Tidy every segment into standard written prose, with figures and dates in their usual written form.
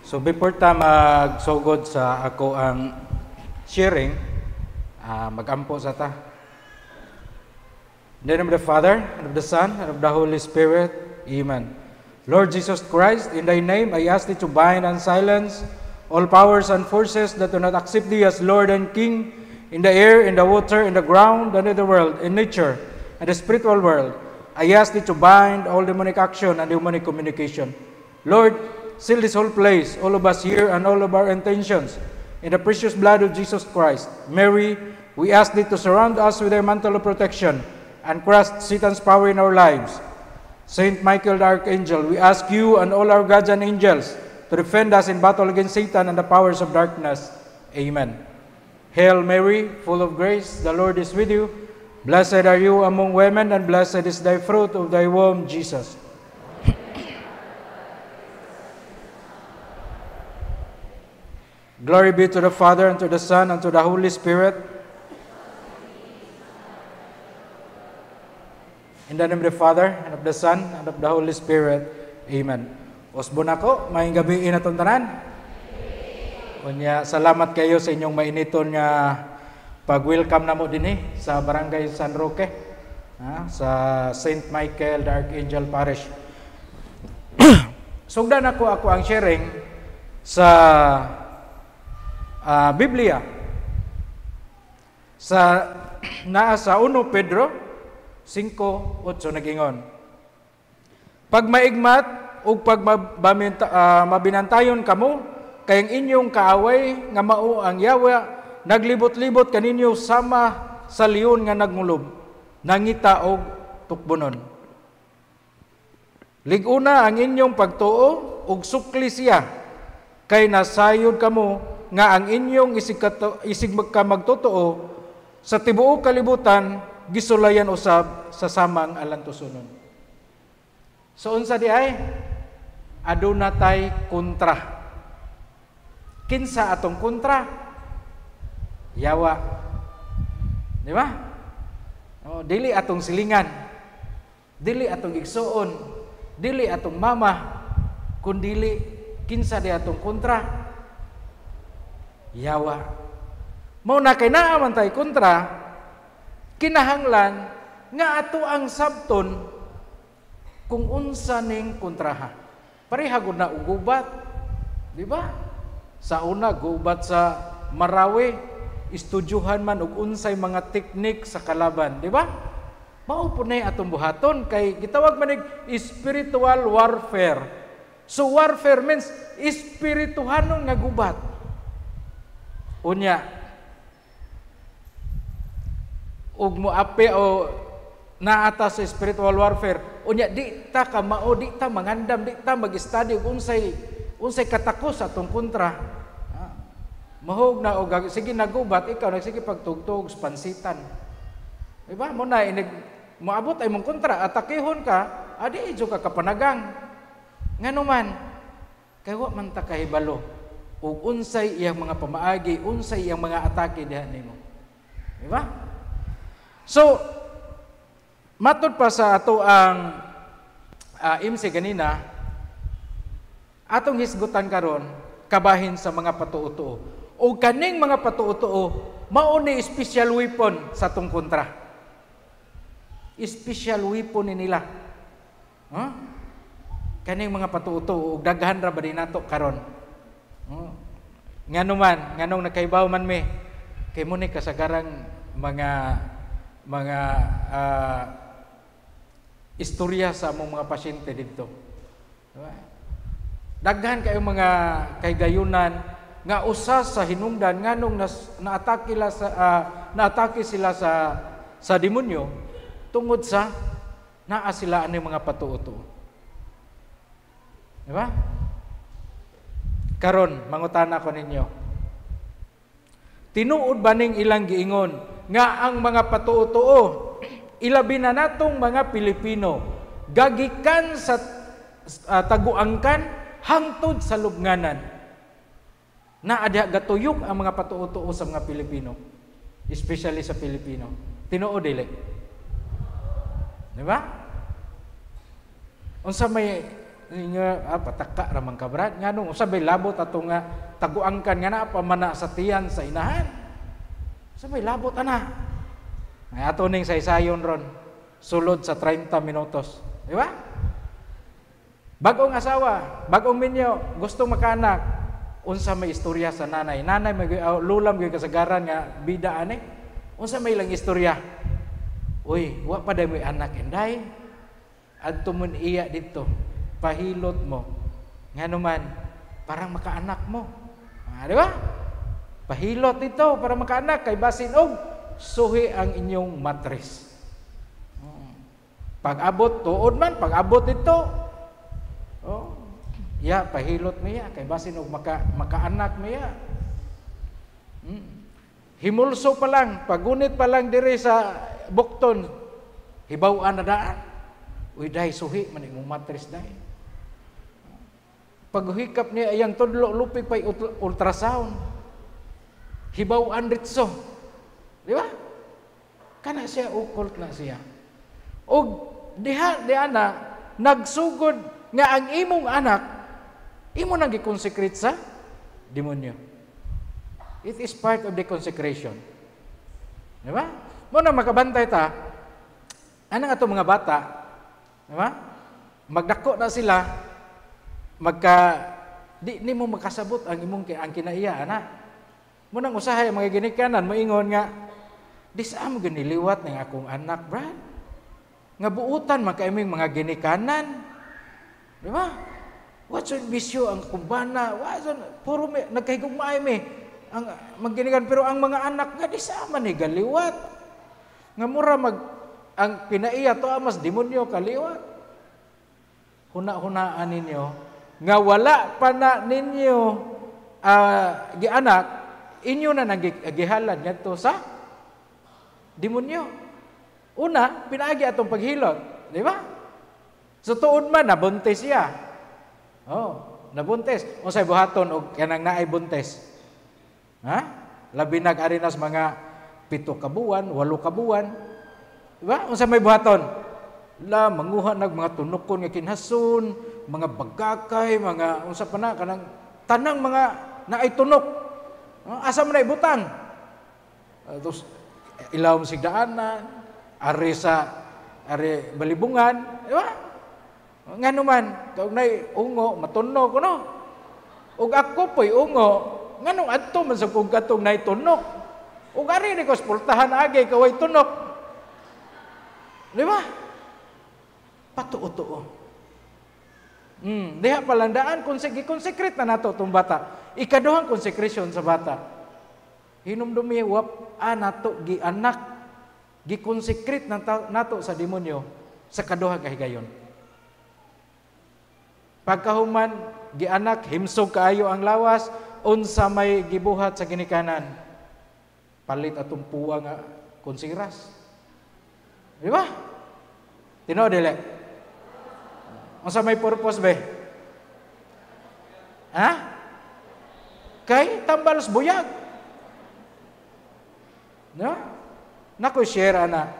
So before ta magsugod sa ako ang sharing, magampo sa ta. In the name of the Father, and of the Son, and of the Holy Spirit. Amen. Lord Jesus Christ, in thy name I ask thee to bind and silence all powers and forces that do not accept thee as Lord and King in the air, in the water, in the ground, and in the world, in nature, and the spiritual world. I ask thee to bind all demonic action and demonic communication. Lord, seal this whole place, all of us here and all of our intentions, in the precious blood of Jesus Christ. Mary, we ask thee to surround us with thy mantle of protection and crush Satan's power in our lives. Saint Michael the Archangel, we ask you and all our guardian angels to defend us in battle against Satan and the powers of darkness. Amen. Hail Mary, full of grace, the Lord is with you. Blessed are you among women, and blessed is thy fruit of thy womb, Jesus. Glory be to the Father, and to the Son, and to the Holy Spirit. In the name of the Father, and of the Son, and of the Holy Spirit. Amen. Osbon ako, maayong gabi na itong tanan. Kunya, salamat kayo sa inyong mainiton nga pag-welcome na mo din sa Barangay San Roque, sa Saint Michael the Archangel Parish. Sugdan ako ang sharing sa Biblia. Naa sa 1 Pedro 5:8 nagingon. Pag maigmat o pag mabinantayon kamo, kayang inyong kaaway nga mao ang yawa, naglibot-libot kaninyo sama sa leon nga nagmulob, nangita og tukbonon. Liguna ang inyong pagtuo og sukli siya, kay nasayod kamo nga ang inyong isig magtotoo sa tibuok kalibutan gisulayan usab sa samang alantusunon. So unsa di ay aduna tay kontra. Kinsa atong kontra? Yawa. Di ba? Dili atong silingan. Dili atong igsuon. Dili atong mama. Kundili kinsa di atong kontra? Yawa. Mao na kay naa man tay kontra, kinahanglan nga ato ang sabton kung unsa ning kontraha. Pareha gud na ugubat, di ba? Sa una gubat sa Marawi, istudyuhan man og unsay mga teknik sa kalaban, di ba? Mao po na atong buhaton kay gitawag man spiritual warfare. So warfare means espirituhanon nga gubat. Unya, ug moapi o naata sa spiritual warfare, unya di ta ka mao, di ta mangandam, di ta mag-study og unsay katakos atong kontra. Mahog na og sige nagubat, ikaw nagsige pagtugtog sa pansitan. Di ba? Mo na inig moabot ay mong kontra, atakihon ka, adi idyo ka kapanagang. Ngano man kay wa man ta kahibalo ug unsay iyang mga pamaagi, unsay iyang mga atake diha nimo. Di ba? So, matod pa sa ato ang MC ganina, atong hisgutan karon kabahin sa mga patuo-tuo. O kaning mga patuo-tuo, mao ni special weapon sa atong kontra. Special weapon ni nila. Kaning mga patuo-tuo, ug daghan ra ba din nato karon. Ngano man, nganong nakaibaw man mi, kay mo ni kasagarang mga istorya sa among mga pasyente dito. Diba? Daghan kayo mga kaygayunan nga usa sa hinungdan nganong naatake sila sa demonyo tungod sa naa sila ani mga patuo-tuo. Di ba? Karon mangutana ko ninyo. Tinuod ba ning ilang giingon nga ang mga patuo-tuo, ilabi na natong mga Pilipino, gagikan sa taguangkan hangtod sa lubnganan, na adya gatuyok ang mga patuo-tuo sa mga Pilipino, especially sa Pilipino. Tinuod dili. Di ba? Unsa may nga pataka ra man ka brad nganong usabay labot ato nga taguangkan nga na pa mana sa tiyan sa inahan. Usabay labot ana. Ay ato ning saysayon ron sulod sa 30 minutos, di ba? Bagong asawa, bagong minyo, gustong makaanak, unsa may istorya sa nanay. Nanay may lulam gyud kasagaran nga bida ani. Unsa may ilang istorya? Uy, wa pa day may anak inday. Adto mun iya dito. Pahilot mo. Nganuman, parang makaanak mo. Di ba? Pahilot ito para makaanak kay basin og suhi ang inyong matris. Pag-abot tuod man, pag-abot ito. Oh, ya pahilot miya kay basin og makaanak miya. Himulso pa lang, pagunit pa lang diri sa bukton, hibaw-an na daan. Uy, day suhi man imong matris day. Paghuhikap niya ayang tudlo lupi pay ultrasound. Hibaw-an ritso. Di ba? Kana siya occult na siya. Og diha na nagsugod nga ang imong anak imo nang gi-consecrate sa demonyo. It is part of the consecration. Di ba? Mo na makabantay ta anang ato mga bata, di ba? Magdako na sila di mo makasabot ang imong ang kinaiya ana. Mo nang usahay mga ginikanan moingon nga disam giniliwat ng akong anak, brad. Nga buutan man kay imong mga ginikanan. Di ba? What's on bisyo ang kumbana? Puro nagkahigugmay mi ang maginikan pero ang mga anak nga disama ni galiwat. Nga mura ang pinaiya to amas demonyo kaliwat. Huna-hunaan ninyo nga wala pa na ninyo gianak inyo na nagihalad ngadto sa demonyo. Una, pinaagi atong paghilot, di ba? So tuod man nabuntis siya. Oh, nabuntis. Unsay buhaton og kanang naay buntis? Ha? Labi nag-ari nas mga 7 ka buwan, 8 ka buwan. Di ba? Unsay may buhaton? La manguha nag mga tunukon nga kinhason, mga bagakay, mga unsa pa na kanang tanang mga naay tunok. Asa man na ibutang? Tapos ilawom sig daanan, ari balibungan, di ba? Ngano man, kung nay ungo matunog kuno. Ug ako po'y ungo, nganong adto man sa kung katong nay tunok. Ug ari ni ko sportahan agi kaway tunok. Di ba? Patuo-tuo. Diha palandaan kung consecrate na nato itong bata. Ikaduhang consecration sa bata. Hinumdumi wap nato gianak gi-consecrate nato sa demonyo sa kaduhang kahigayon. Pagkahuman gianak himsog kaayo ang lawas unsa may gibuhat sa ginikanan. Palit atong puwa nga konsiras. Di ba? Tinuod dili. Unsa may purpose be? Ha? Kay tambal sa buyag. No? Nako share ana.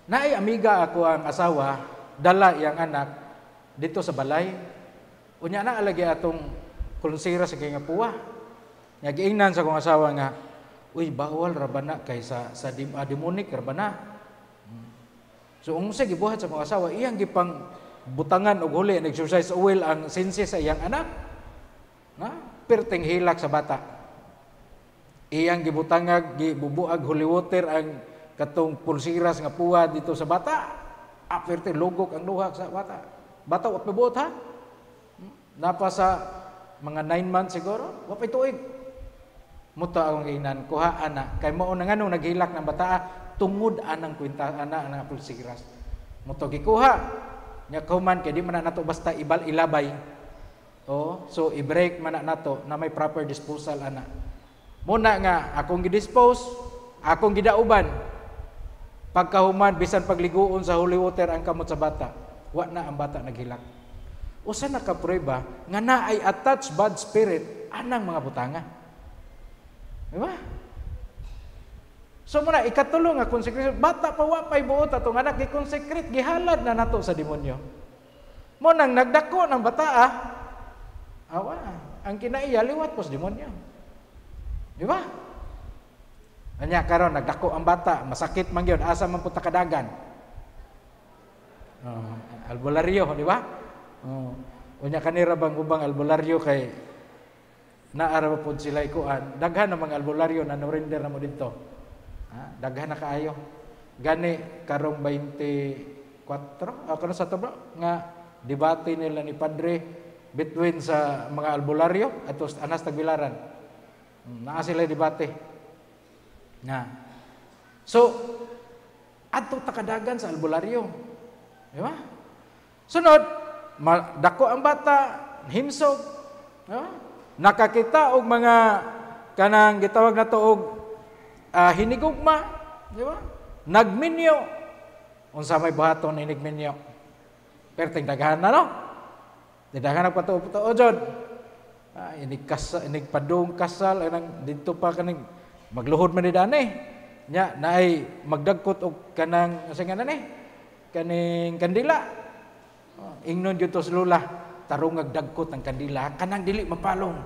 Naay amiga ako ang asawa, dala yang anak dito sa balay. Unya na alagi atong konsira sa kay nga puwa. Nya giingnan sa akong asawa nga, uy bawal ra ba na kay sa demonic ra ba na? So unsa gibuhat sa akong asawa, iyang gipang butangan og huli nag-exercise oil ang sense sa iyang anak. Na perting hilak sa bata. Iyang gibutangag gibubuag holy water ang katong pulsiras nga puwa dito sa bata. Aperte lugok ang luha sa bata. Bata wa pabuot ha. Napa sa mga 9 months siguro, wa pay tuig. Muta akong giingnan kuha ana kay mao na nganong naghilak ng bata tungod anang kwenta ana ang pulsiras. Muto gikuha. Nya kauman kay di man nato basta ilabay. Oh, so i-break man nato na may proper disposal ana. Muna nga akong gidispose, akong gidauban. Pagkahuman bisan pagliguon sa holy water ang kamot sa bata, wa na ang bata naghilak. Usa na ka prueba nga naay attached bad spirit anang mga butanga. Di ba? So muna ikatulo nga consecration, bata pa wa pay buot atong anak gi-consecrate gihalad na nato sa demonyo. Mo nang nagdako ng bata awa, ang kinaiya liwat pos demonyo. Di ba? Anya karon nagdako ang bata, masakit man gyud, asa man punta kadagan. Albularyo, di ba? Unya kanira bang ubang albularyo kay naara pod sila ikuan. Daghan na mga albularyo na no-render na mo dito. Daghan na kaayo. Gani karong 24 kano sa to bro nga debate nila ni Padre between sa mga albularyo at Anas Tagbilaran. Naa sila debate. So, adto takadagan sa albularyo. Di ba? Sunod, dako ang bata, himsog. Di ba? Nakakita og mga kanang gitawag na to og hinigugma. Di ba? Nagminyo. Unsa may buhaton inigminyo. Perting daghan na, no? Daghan na patuo-patuo dyan. Inig padung kasal, dito pa kaning magluhod man ni dani. Nya, naay magdagkot og kanang, asa nga na ni? Kaning kandila. Ingnon dito sa lula, tarong agdagkot ang kandila, kanang dili mapalong.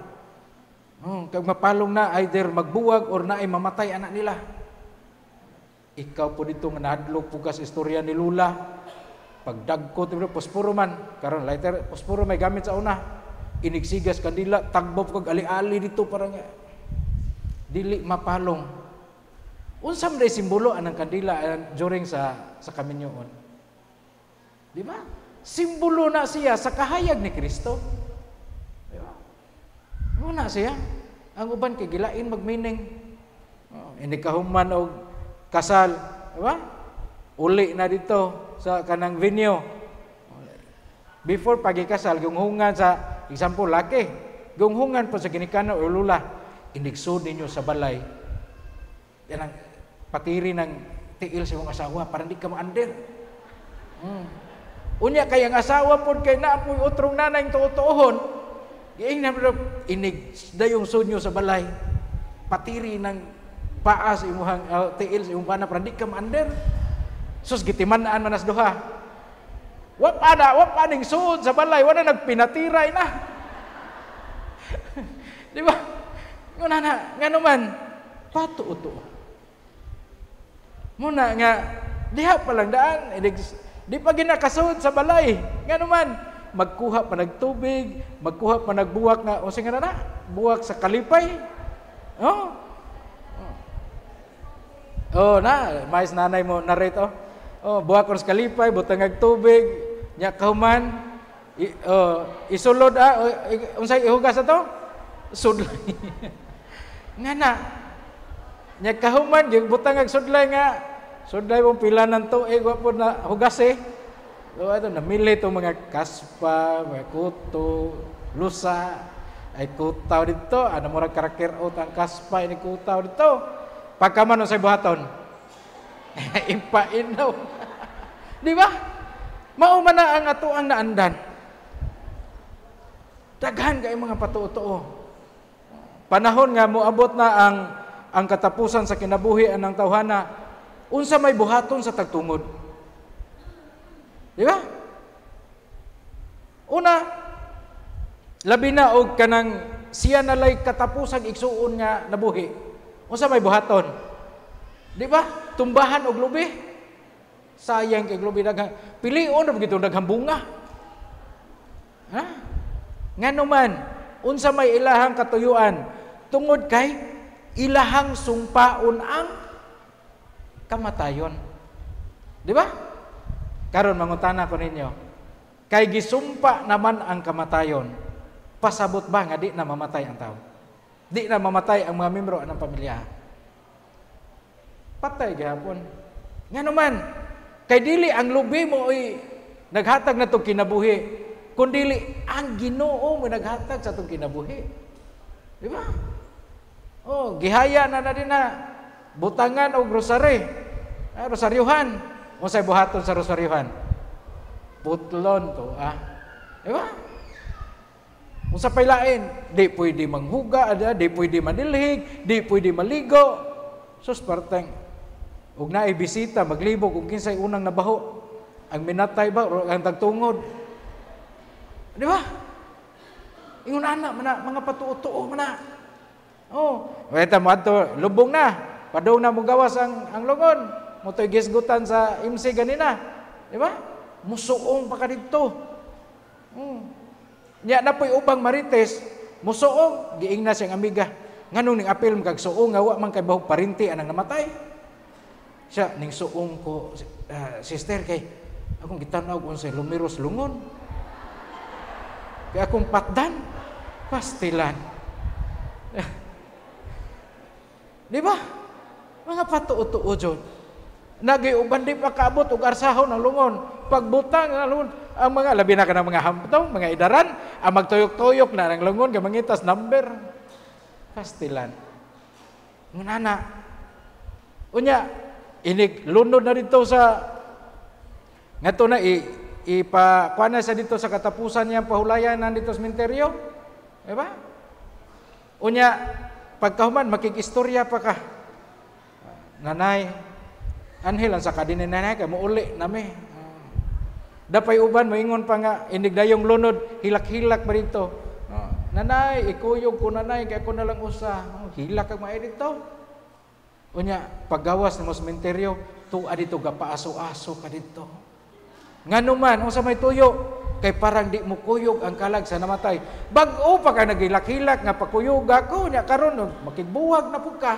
Kag mapalong na, either magbuwag or naay mamatay anak nila. Ikaw po dito nga nahadlok po kas istorya ni Lula. Pagdagkot ito, pospuro man. Karon lighter, pospuro may gamit sa una. Inigsigas kandila, tagbop kag ali-ali dito parang dili mapalong. Unsam day simbolo anang kandila during sa kaminyoon. Di ba? Simbolo na siya sa kahayag ni Kristo. Di ba? Muna siya. Ang uban kay gilain magmining. Hindi kahuman og kasal. Di ba? Uli na dito sa kanang venue. Before pagikasal, gunghungan sa, example, laki. Gunghungan po sa ginikano o lula. Inigsod ninyo sa balay. Yan ang patiri ng tiil sa iyong asawa para hindi ka ma-under. Unya kay ang asawa po kay naapoy utrong nanay tuutuhon. Inigda yung sunyo sa balay. Patiri ng paa sa iyong tiil sa iyong bana para hindi ka ma-under. Sus gitiman-an manas duha. Wap aning suod sa balay, wala nagpinatiray na. Di ba? Nguna na, nga naman, patuo-tuo. Muna nga, diha pa lang daan, di pa ginakasuod sa balay. Nga naman, magkuha pa nagtubig, magkuha pa nagbuwak na, o singa na, buwak sa kalipay. Mais nanay mo narito. Buwak ko sa kalipay, butang tubig, nya kahuman, isulod unsay ihugas ato? Sudlay. Nga na. Nya kahuman yung butang sudlay nga, sudlay mong pila ng tuig, wapo na hugas eh. So ito, namili itong mga kaspa, mga kuto, lusa, ay kutaw dito, ano mo rin karakter-out ang kaspa, ini kutaw dito. Pagkaman sa buhaton, impainaw. Di ba? Mauma na ang ato ang naandan. Daghan kay mga patuo-tuo. Panahon nga moabot na ang katapusan sa kinabuhi ng tawhana. Unsa may buhaton sa tagtungod. Di ba? Una, labi na og kanang siya nalay katapusang igsuon nga nabuhi. Unsa may buhaton? Di ba? Tumbahan og lubi. Sayang kay lubi daghang pilion ra gito daghang bunga. Ha? Ngano man unsa may ilahang katuyuan tungod kay ilahang sumpaon ang kamatayon. Di ba? Karon mangutana ko ninyo. Kay gisumpa naman ang kamatayon. Pasabot ba nga di na mamatay ang tao? Di na mamatay ang mga membro ng pamilya. Patay gihapon. Ngano man kay dili ang lubi mo naghatag na itong kinabuhi, kundi ang Ginoo mo naghatag sa itong kinabuhi. Di ba? Gihaya na din na butangan o rosary. Rosaryuhan. O sa'y buhaton sa rosaryuhan. Putlon to. Di ba? Kung sa pailain, di pwede manghuga, di pwede manilhig, di pwede maligo. Sus, parteng. Ug naay bisita maglibog kung kinsay unang nabaho ang minatay ba o ang tagtungod Di ba? Ingon anak mana mga patuo-tuo mana. Oh, weta mo ato lubong na. Padung na mo gawas ang lungon. Mo toy gisgutan sa MC ganina. Di ba? Musuong pa ka didto. Nya na po'y ubang marites, musuong giing na siyang amiga. Nganong ning apil kag suong nga wa man kay bahog parinti anang namatay. Siya ning suong ko sister kay akong gitanaw unsay lumiros lungon. Kay akong patdan pastilan. Di ba? Mga patuo-tuo jud. Nagiuban di pa kaabot og arsahon ang lungon. Pagbutang ang lungon, ang mga labi na kanang mga hamptong, mga idaran, ang magtuyok-tuyok na ng lungon kay mangitas number. Pastilan. Ngunana. Unya, inig lunod na dito sa ngato na ipakuha na sa dito sa katapusan niyang pahulayan nandito sa sementeryo. Diba? Unya, pagkahuman, makikistorya pa ka. Nanay, anhel ang saka din ni nanay, kaya muuli nami. Dapay uban, maingon pa nga, inig na yung lunod, hilak-hilak pa dito. Nanay, ikuyog ko nanay, kaya ako nalang usa. Hilak ang mga dito. Unya, paggawas ng sementeryo, tuwa dito, gapaaso-aso ka dito. Nga naman, kung sa may tuyo, kay parang di mo kuyog ang kalag sa namatay. Bag-o pa ka nagilak-hilak nga pakuyog ako, nya karon makigbuwag na po ka.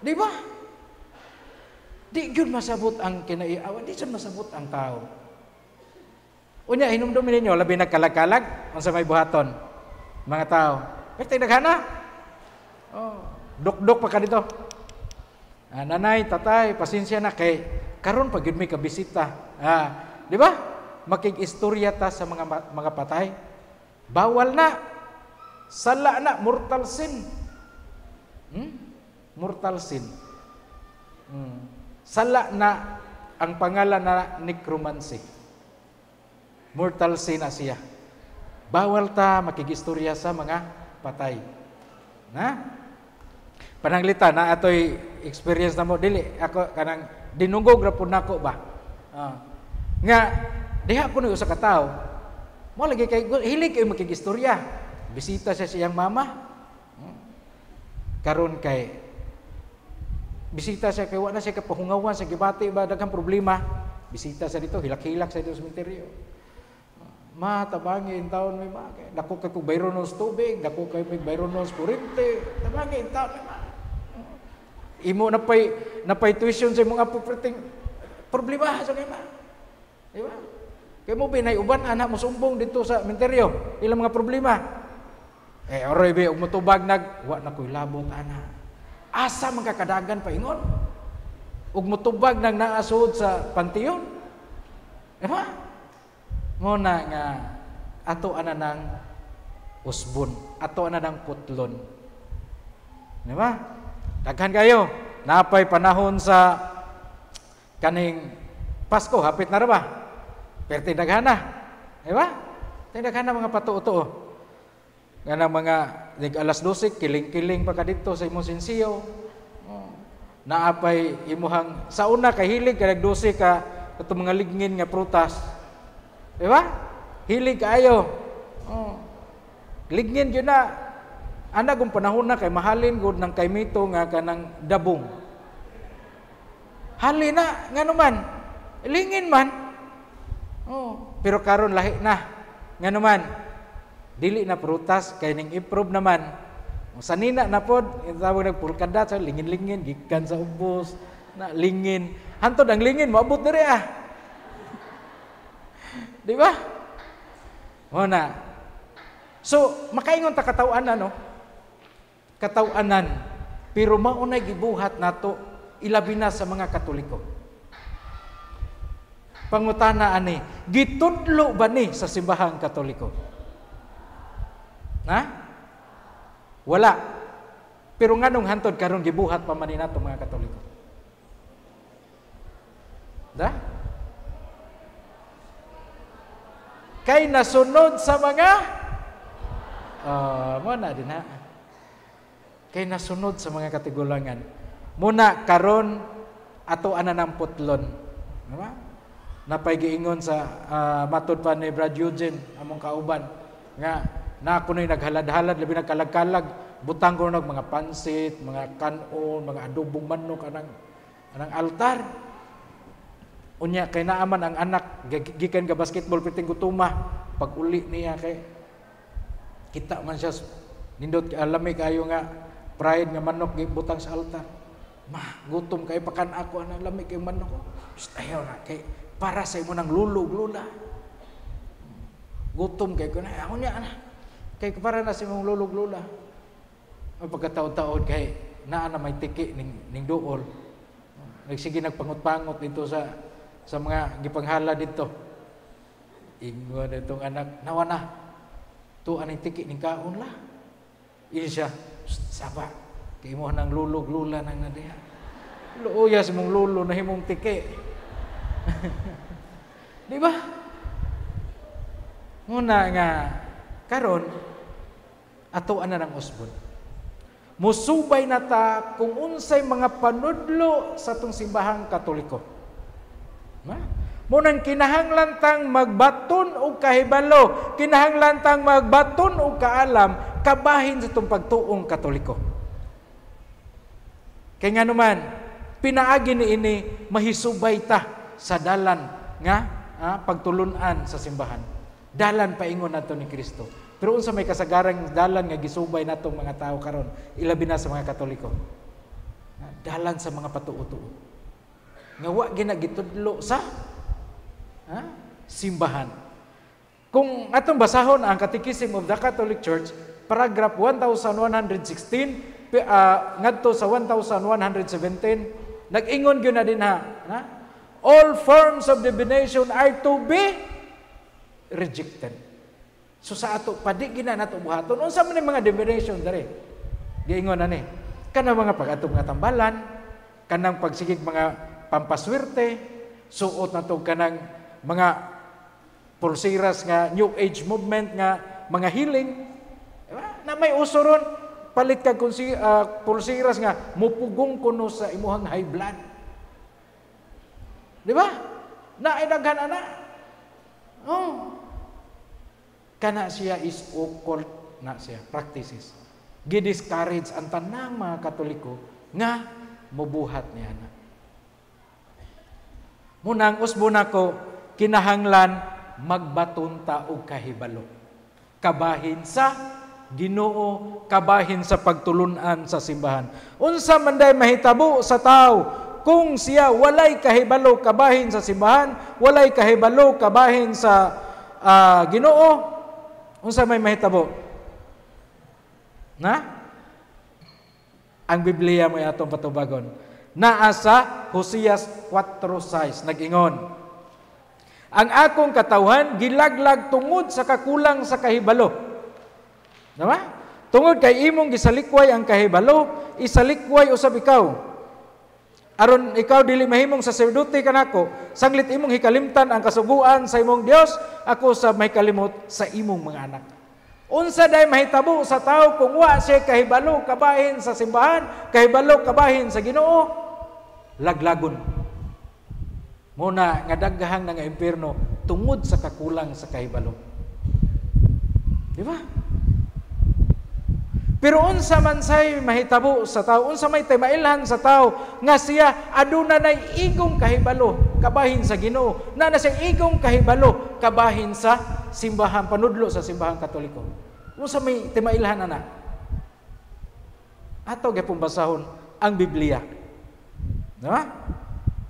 Di ba? Di yun masabot ang kinaiawan, di yun masabot ang tao. Unya, hinumdumin ninyo, labi nagkalag-kalag, kung sa may buhaton, mga tao. Pwede naghana? Oh, duk-duk pa ka dito. Nanay, tatay, pasensya na kay karon pag yun may kabisita. Di ba? Makig-istorya ta sa mga patay. Bawal na. Sala na, mortal sin. Mortal sin. Sala na ang pangalan na necromancy. Mortal sin na siya. Bawal ta makig-istorya sa mga patay. Na? Pananglita na atoy experience na mo dili ako kanang dinungog ra pud nako ba. Nga diha ko ni usa ka tawo. Mo lagi kay hilig kay makig-istorya. Bisita siya siyang mama. Karon kay bisita siya kay wala siya kapahungawan sa gibati ba daghang problema. Bisita siya dito, hilak-hilak sa dito sa sementeryo. Tabangin taon may mga dako kay kog bayron nos tubig, dako kay may bayron nos kurente. Tabangin taon may mga imo napay tuition sa mga property problema sa kay ba. Di ba? Kay mo binay uban anak mo sumbong dito sa sementeryo, ilang mga problema. Oroy be og motubag wa na koy labot ana. Asa man kakadagan pa ingon? Ug motubag nang naasud sa pantiyon. Di ba? Mo na nga ato ana nang usbon, ato ana nang putlon. Di ba? Daghan kayo. Napay panahon sa kaning Pasko, hapit na ra ba? Pero tindaghan na. Di ba? Tindaghan na mga patuo-tuo. Nga ng mga alas 12, kiling-kiling pa ka dito sa imong sinsiyo. Naapay imuhang, sa una kahilig ka nag-12 ka ito mga ligngin nga prutas. Di ba? Hilig kayo. Ligngin yun na. Ana kung panahon na kay mahalin gud ng kay mito nga kanang dabong. Hali na nga naman. Lingin man. Pero karon lahi na. Nga naman. Dili na prutas kay ning improve naman. Sanina na pod tawag nagpulkada sa lingin-lingin gikan sa ubos na lingin. Hantod ang lingin moabot diri Di ba? Mo na. So, makaingon ta kataw-anan no. Kataw-anan pero maunay gibuhat nato ilabi na sa mga Katoliko. Pangutana ani, gitudlo ba ni sa simbahang Katoliko? Wala. Pero nganong hantod karon gibuhat pa man ni nato mga Katoliko? Kay nasunod sa mga mo na din kay nasunod sa mga katigulangan. Muna karon ato ana ng putlon. Diba? napay giingon sa matud pa ni Brad Eugene among kauban nga na ako na'y naghalad-halad labi nagkalag-kalag butang ko ng mga pansit, mga kanon, mga adobong manok anang altar. Unya kay naaman ang anak gikan ka basketball piting gutuma pag uli niya kay kita man siya nindot lami kayo nga pride nga manok gibutang sa altar. Gutom kay pakan ako anang lami kay manok ko. Ayaw na kay para sa imo nang lulog lula. Gutom kay ko na ako niya na. Kay para na sa imong lulog lula. Pagkataon-taon kay naa na may tiki ning duol. Nagsige nagpangot-pangot dito sa mga gipanghala dito. Ingon itong anak, nawa na. To anay tiki ning kaon la. Iyon siya, saba. Kay mo nang lulog lula nang nadiha. Luoya sa mong lulo na himong tiki. Di ba? Muna nga karon ato ana ng usbon. Musubay na ta kung unsay mga panudlo sa tong simbahang Katoliko. Munang kinahanglan tang magbaton og kahibalo, kinahanglan tang magbaton og kaalam kabahin sa tong pagtuong Katoliko. Kay nga naman pinaagi niini mahisubay ta sa dalan nga pagtulunan sa simbahan. Dalan paingon nato ni Kristo. Pero unsa may kasagarang dalan nga gisubay natong mga tao karon, ilabi na sa mga Katoliko. Dalan sa mga patuo-tuo. Nga wa ginagitudlo sa simbahan. Kung atong basahon ang Catechism of the Catholic Church, paragraph 1116 ngadto sa 1117, nag-ingon gyud na din all forms of divination are to be rejected. So sa ato padi gina nato buhaton unsa man ni mga divination dere. Giingon na ni. Kanang mga pag-atong nga tambalan, kanang pagsigig mga pampaswerte, suot nato kanang mga pulsiras nga New Age movement nga mga healing. Diba? Na may usuron palit kag pulsiras nga mupugong kuno sa imuhang high blood. Di ba? Na daghan ana. Oh. Kana siya is occult na siya practices. Gidiscourage ang tanang mga Katoliko nga mobuhat niya na. Munang usbon ako kinahanglan magbaton ta og kahibalo. Kabahin sa Ginoo, kabahin sa pagtulunan sa simbahan. Unsa man day mahitabo sa tao kung siya walay kahibalo kabahin sa simbahan, walay kahibalo kabahin sa Ginoo, unsa may mahitabo? Ang Biblia mo atong patubagon. Naa sa Hoseas 4:6 nag-ingon, ang akong katawhan gilaglag tungod sa kakulang sa kahibalo. Diba? Tungod kay imong gisalikway ang kahibalo, isalikway usab ikaw. Aron ikaw dili mahimong saserdote kanako, sanglit imong hikalimtan ang kasuguan sa imong Dios, ako sa mahikalimot sa imong mga anak. Unsa day mahitabo sa tao kung wa siya kahibalo kabahin sa simbahan, kahibalo kabahin sa Ginoo? Laglagon. Muna nga daghang nga impierno tungod sa kakulang sa kahibalo. Di ba? Pero unsa man say mahitabo sa tao, unsa may timailhan sa tao nga siya aduna nay igong kahibalo kabahin sa Ginoo, na siya igong kahibalo kabahin sa simbahan, panudlo sa simbahang Katoliko. Unsa may timailhan ana? Ato gyapon basahon ang Biblia. Diba?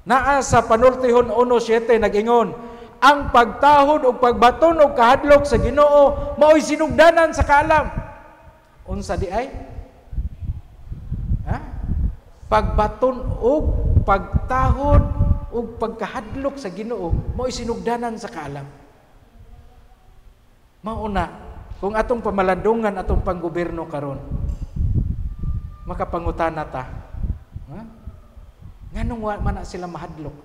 Naa sa Panultihon 1:7 nag-ingon, ang pagtahod o pagbaton o kahadlok sa Ginoo mao'y sinugdanan sa kaalam. Unsa di ay? Pagbaton o pagtahod o pagkahadlok sa Ginoo mao'y sinugdanan sa kaalam. Mauna, kung atong pamalandungan atong panggobyerno karon, makapangutana ta. Nganong wa man na sila mahadlok?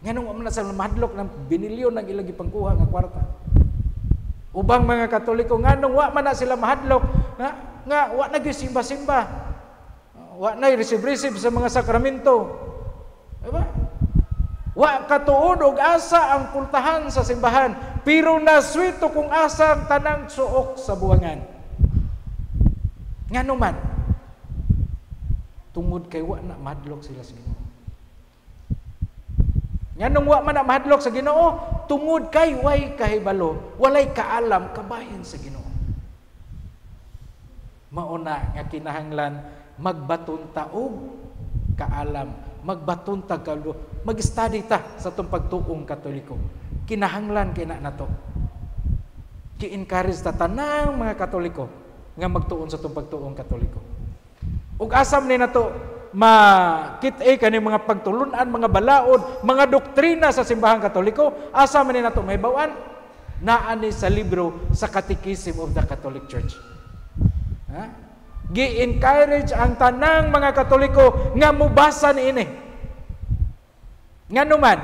Nganong wa man na sila mahadlok ng binilyon ng ilang gipangkuha nga kwarta? Ubang mga Katoliko nganong wa man na sila mahadlok nga wa na gyud simba-simba. Wa na receive sa mga sakramento. Diba? Wa katuod og asa ang pultahan sa simbahan, pero naswito kung asa ang tanang suok sa buwangan. Ngano man? Tungod kay wa na madlok sila sa Ginoo. Nganong wa man na mahadlok sa Ginoo? Tungod kay way kahibalo, walay kaalam kabahin sa Ginoo. Mauna nga kinahanglan magbaton ta og kaalam, magbaton ta kalo, mag-study ta sa tong pagtuong Katoliko. Kinahanglan kay na nato. Ki-encourage ta tanang mga Katoliko nga magtuon sa tong pagtuong Katoliko. Ug asam ni nato makit-ay kani mga pagtulunan, mga balaod, mga doktrina sa simbahang Katoliko, asam ni nato mahibaw-an naa ni sa libro sa Catechism of the Catholic Church. Ha? Gi-encourage ang tanang mga Katoliko nga mubasa niini. Ngano man,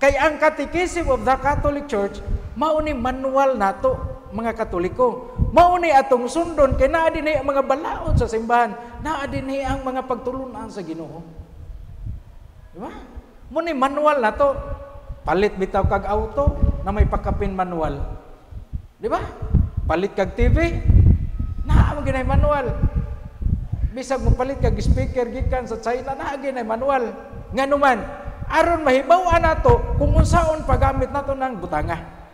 kay ang Catechism of the Catholic Church mao ni manual nato mga Katoliko. Mao ni atong sundon kay naa dinhi ang mga balaod sa simbahan, naa dinhi ang mga pagtulunan sa Ginoo. Di ba? Mo ni manual nato. Palit bitaw kag auto na may pakapin manual. Di ba? Palit kag TV, naa mo ginay manual. Bisag mo palit kag speaker gikan sa China, naa ginay manual. Ngano man, aron mahibaw-an nato kung unsaon paggamit nato ng butanga.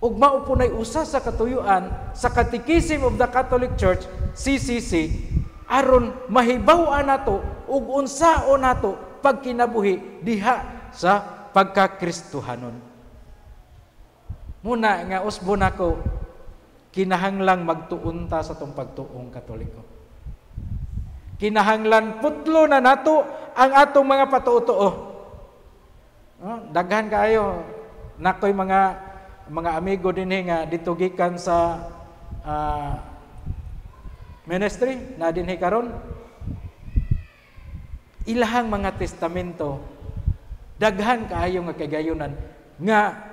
Ug mao punay usa sa katuyuan sa Catechism of the Catholic Church, CCC, aron mahibaw-an nato ug unsaon nato pagkinabuhi diha sa pagkakristohanon. Muna nga usbon ako, kinahanglang magtuon ta sa tong pagtuong Katoliko. Kinahanglan putlo na nato ang atong mga patuo-tuo. Daghan kayo nakoy mga amigo dinhi nga dito gikan sa ministry na dinhi karon. Ilahang mga testamento daghan kaayo nga kagayonan nga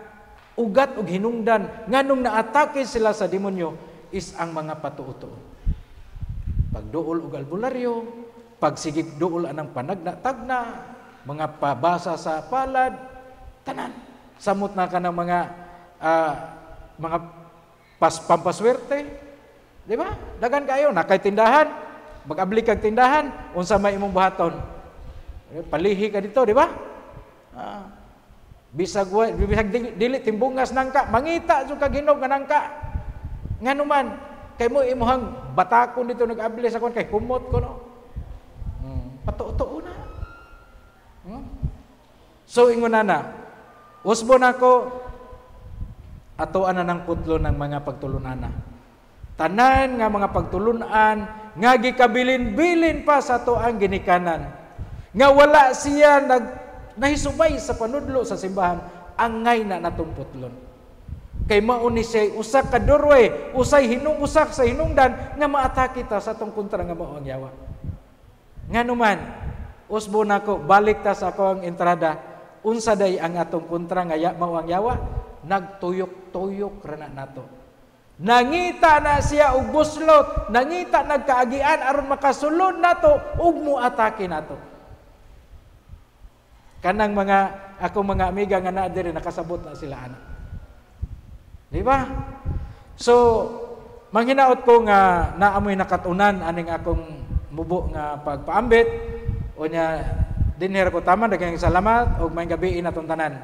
ugat og hinungdan nganong naatake sila sa demonyo is ang mga patuo-tuo. Pagduol og albularyo, pagsigig duol anang panagna-tagna, mga pabasa sa palad, tanan. Samot na ka ng mga pampaswerte. Di ba? Dagan kayo, nakay tindahan, mag-abli kag tindahan, unsa may imong buhaton. Palihi ka dito, di ba? Bisag dili timbungas nangka, mangita jud kag hinog nga nangka. Ngano man, kay mo imuhang batakon dito nag-abli sa kon kay humot ko no. Patuo-tuo na. So ingon na. Usbon ako atoan na ng putlo ng mga pagtulunana. Tanan nga mga pagtulunan nga gikabilin-bilin pa sa to ang ginikanan. Nga wala siya nahisubay sa panudlo sa simbahan, angay na natong putlon. Kay mauni siya usa ka durwe, usay usak sa hinungdan nga maatake ta sa tong kontra nga mao ang yawa. Ngano man, usbon nako balik ta sa akong entrada, unsa day ang atong kontra nga mao ang yawa, nagtuyok-tuyok ra na nato. Nangita na siya og buslot, nangita nagkaagian aron makasulod nato ug moatake nato. Kanang akong mga amiga nga naa diri nakasabot na sila ana. Di ba? So, manghinaot ko nga naamoy nakatunan aning akong mubo nga pagpaambit o nya dinher ko tama daghang salamat og may gabi atong tanan.